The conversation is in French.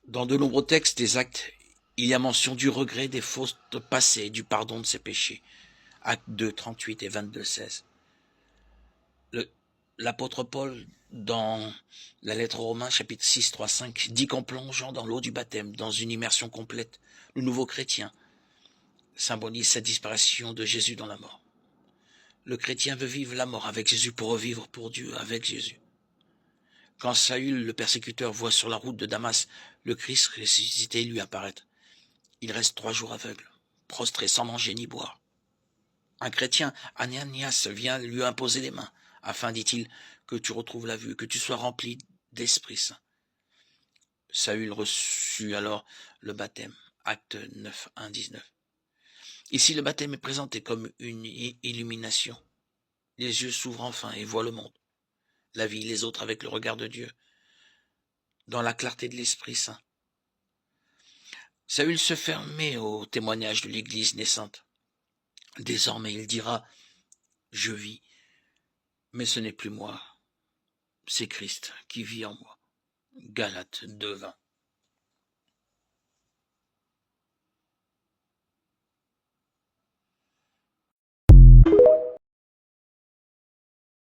Dans de nombreux textes des Actes, il y a mention du regret des fautes passées et du pardon de ses péchés. Actes 2, 38 et 22, 16. L'apôtre Paul, dans la lettre aux Romains, chapitre 6, 3, 5, dit qu'en plongeant dans l'eau du baptême, dans une immersion complète, le nouveau chrétien symbolise sa disparition de Jésus dans la mort. Le chrétien veut vivre la mort avec Jésus pour revivre pour Dieu avec Jésus. Quand Saül, le persécuteur, voit sur la route de Damas le Christ ressuscité lui apparaître, il reste 3 jours aveugle, prostré sans manger ni boire. Un chrétien, Ananias, vient lui imposer les mains, afin, dit-il, que tu retrouves la vue, que tu sois rempli d'Esprit Saint. Saül reçut alors le baptême, Acte 9, 1, 19. Ici, le baptême est présenté comme une illumination. Les yeux s'ouvrent enfin et voient le monde, la vie, les autres avec le regard de Dieu, dans la clarté de l'Esprit Saint. Saül se fermait au témoignage de l'Église naissante. Désormais, il dira « Je vis, mais ce n'est plus moi, c'est Christ qui vit en moi ». Galates 2, 20.